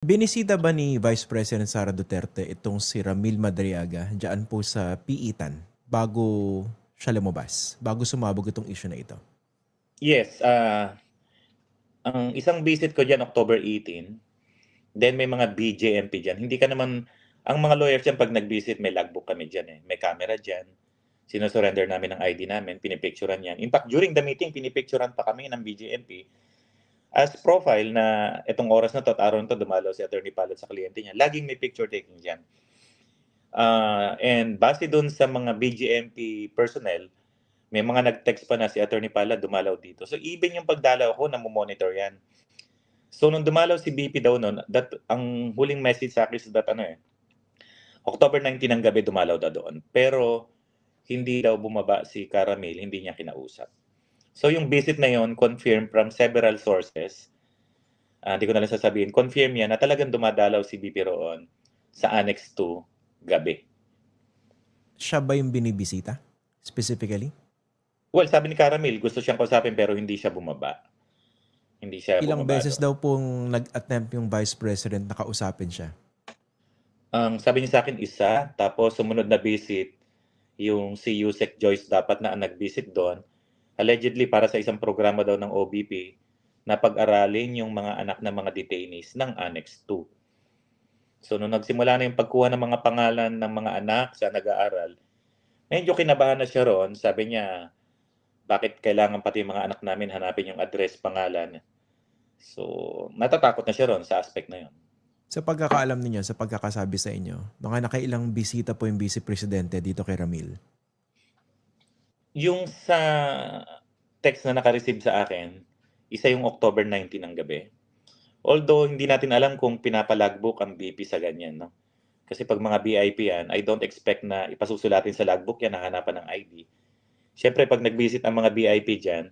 Binisita ba ni Vice President Sara Duterte itong si Ramil Madriaga diyan po sa Piitan bago siya lumabas, bago sumabog itong issue na ito? Yes, ang isang visit ko diyan October 18, then may mga BJMP diyan. Hindi ka naman ang mga lawyers diyan 'pag nag-visit may logbook kami diyan, eh, may camera diyan. Sino-surrender namin ang ID namin, pinipicturan 'yan. In fact, during the meeting pinipicturan pa kami ng BJMP as profile na itong oras na 'to at araw na 'to dumalaw si Attorney Palad sa kliyente niya. Laging may picture taking diyan. And base dun sa mga BJMP personnel, may mga nag-text pa na si Attorney Palad dumalaw dito. So even yung pagdalaw ko namo-monitor 'yan. So nung dumalaw si BP daw nun, ang huling message sa akin is that October 19 ng gabi dumalaw daw doon. Pero hindi daw bumaba si Caramel, hindi niya kinausap. So yung visit na yon confirmed from several sources. Di ko na lang sasabihin, confirm yan na talagang dumadalaw si BP roon sa Annex 2 gabi. Siya ba yung binibisita specifically? Well, sabi ni Caramel, gusto siyang kausapin pero hindi siya bumaba. Hindi siya Ilang bumaba beses doon. daw pong nag-attempt yung Vice President na kausapin siya? Ang sabi niya sa akin isa, tapos sumunod na visit, yung si Yusek Joyce dapat na ang nag-visit doon. Allegedly para sa isang programa daw ng OBP na pag-aralin yung mga anak ng mga detainees ng Annex 2. So nung nagsimula na yung pagkuha ng mga pangalan ng mga anak sa nag-aaral, medyo kinabahan na siya roon. Sabi niya, bakit kailangan pati yung mga anak namin hanapin yung address, pangalan. So natatakot na siya roon sa aspect na yun. Sa pagkakaalam ninyo, sa pagkakasabi sa inyo, mga nakailang bisita po yung Vice Presidente dito kay Ramil? Yung sa text na naka-receive sa akin, isa yung October 19 ng gabi. Although hindi natin alam kung pinapa-logbook ang BP sa ganyan, no? Kasi 'pag mga VIP yan, I don't expect na ipasusulatin sa logbook yan, hahanapan ng ID. Siyempre 'pag nag-visit ang mga VIP diyan,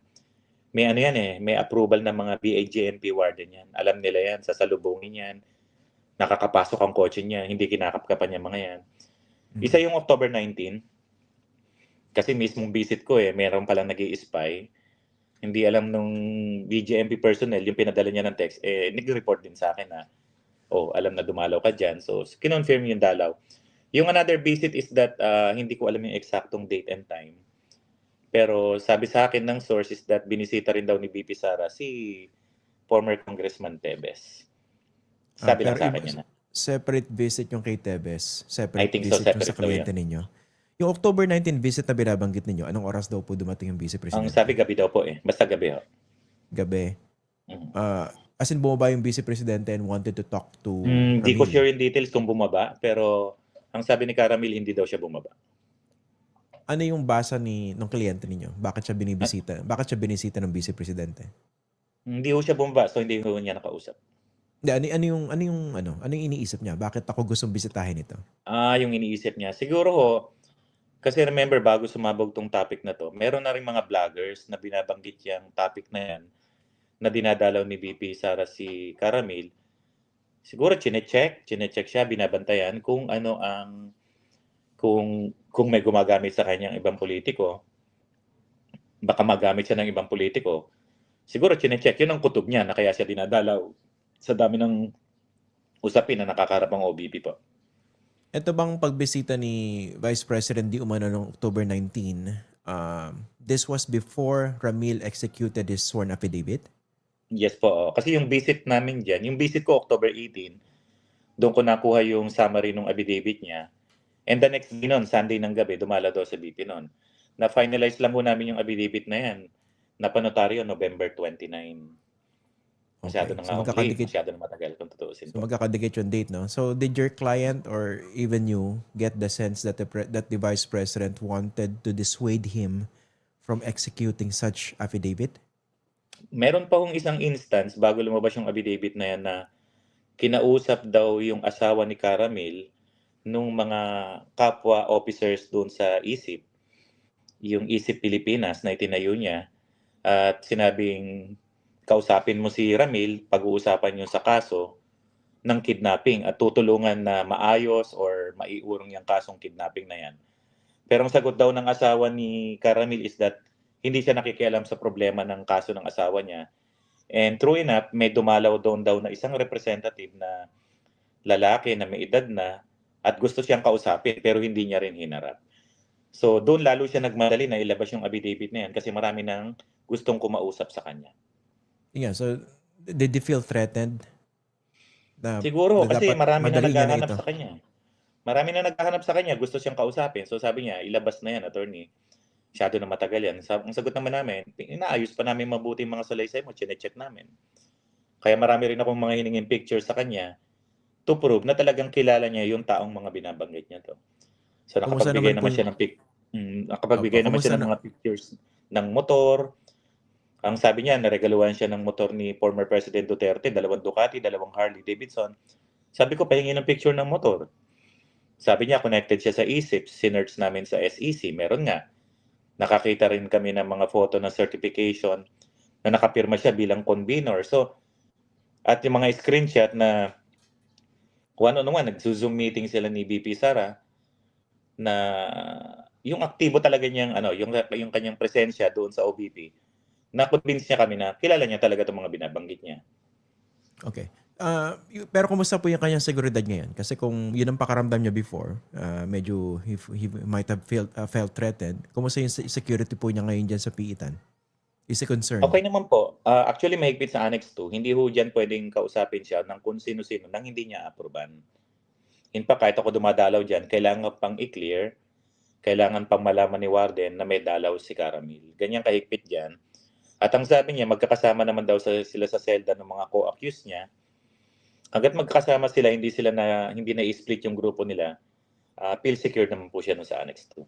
may ano yan, eh, may approval ng mga BAJMP warden yan. Alam nila yan, sasalubungin yan, nakakapasok ang kotse niya, hindi kinakapkapan yung mga yan. Isa yung October 19, kasi mismong visit ko, eh, meron palang nag-i-spy. Hindi alam nung BJMP personnel, yung pinadala niya ng text, eh, nag-report din sa akin na, oh, alam na dumalaw ka dyan. So, kinonfirm yung dalaw. Yung another visit is that hindi ko alam yung eksaktong date and time. Pero sabi sa akin ng source is that binisita rin daw ni BP Sara si former Congressman Tebes. Sabi lang Pero sa akin yun. separate visit yung kay Tebes, I separate think so, visit yung sa separate daw kliyente yan. ninyo. Yung October 19 visit na binabanggit ninyo, anong oras daw po dumating yung Vice Ang Presidente? sabi gabi daw po eh. Basta gabi ho. Gabi. Mhm. As in bumaba yung Vice Presidente and wanted to talk to Hindi ko Ramil. sure yung details kung bumaba, pero ang sabi ni Caramil, hindi daw siya bumaba. Ano yung basa ng kliyente ninyo? Bakit siya binibisita? Bakit siya binisita ng Vice Presidente? Hindi ho siya bumaba, so hindi ho niya nakausap. Hindi, ano yung iniisip niya? Bakit ako gustong bisitahin ito? Yung iniisip niya. Siguro ho, kasi remember bago sumabog tong topic na 'to, meron na ring mga vloggers na binabanggit yang topic na 'yan, na dinadalaw ni VP Sara si Caramel. Siguro chine-check siya, binabantayan kung ano ang kung may gumagamit sa kanyang ibang politiko, baka magamit siya ng ibang politiko. Siguro chine-check, 'yun ang kutob niya na kaya siya dinadalaw sa dami ng usapin na nakakaharap ang OBP po. Ito bang pagbisita ni Vice President di umano noong October 19, this was before Ramil executed his sworn affidavit? Yes po, oo. Kasi yung visit namin diyan, yung visit ko October 18, doon ko nakuha yung summary nung affidavit niya. And the next day nun, Sunday ng gabi, dumalaw daw sa BP nun. Na-finalize lang ho namin yung affidavit na yan. Napanotaryo November 29. Masyado Okay. na So nga hong late, magkakadikit masyado na matagal kung tutuusin so po. magkakadikit yung date, no? So did your client or even you get the sense that the Vice President wanted to dissuade him from executing such affidavit? Meron pa hong isang instance bago lumabas yung affidavit na yan na kinausap daw yung asawa ni Caramel nung mga kapwa officers doon sa ISIP, yung ISIP Pilipinas na itinayo niya, at sinabing kausapin mo si Ramil, pag-uusapan yung sa kaso ng kidnapping at tutulungan na maayos or maiurong yung kasong kidnapping na yan. Pero ang sagot daw ng asawa ni Caramil is that hindi siya nakikialam sa problema ng kaso ng asawa niya. And true enough, may dumalaw doon daw na isang representative na lalaki na may edad na at gusto siyang kausapin pero hindi niya rin hinarap. So doon lalo siya nagmadali na ilabas yung affidavit na yan kasi marami nang gustong kumausap sa kanya. Yeah, so did you feel threatened? Siguro kasi dapat marami na madali niya na naghahanap ito. sa kanya. Marami na naghahanap sa kanya, gusto siyang kausapin. So sabi niya, ilabas na yan, attorney. Masyado na matagal yan. Ang sagot naman namin, inaayos pa namin mabuti yung mga salaysay mo, chinecheck namin. Kaya marami rin akong mga hiningin pictures sa kanya to prove na talagang kilala niya yung taong mga binabanggit niya to. So Kumusta nakapagbigay naman naman po siya ng nakapagbigay naman kumusta siya ng mga pictures ng motor. Ang sabi niya, naregaluhan siya ng motor ni former President Duterte, 2 Ducati, 2 Harley Davidson. Sabi ko, pahingi ng picture ng motor. Sabi niya, connected siya sa eSIP. Sinerch namin sa SEC. Meron nga. Nakakita rin kami ng mga photo ng certification na nakapirma siya bilang convener. So, at yung mga screenshot na kung ano naman, nag-Zoom meeting sila ni VP Sara na yung aktibo talaga niyang yung kanyang presensya doon sa OVP. Na-convince niya kami na kilala niya talaga itong mga binabanggit niya. Okay. Pero kumusta po yung kanyang seguridad ngayon? Kasi kung yun ang pakaramdam niya before, medyo he might have felt threatened. Kumusta yung security po niya ngayon dyan sa Piitan? Is a concern? Okay naman po. Actually, mahigpit sa Annex 2. Hindi ho dyan pwedeng kausapin siya ng kung sino-sino nang hindi niya aproban. In fact, kahit ako dumadalaw dyan, kailangan pang i-clear, kailangan pang malaman ni Warden na may dalaw si Caramil. Ganyan kahigpit dyan. At ang sabi niya, magkakasama naman daw sila sa selda ng mga co-accused niya. Hanggat magkakasama sila, hindi na i-split yung grupo nila, feel secure naman po siya sa Annex 2.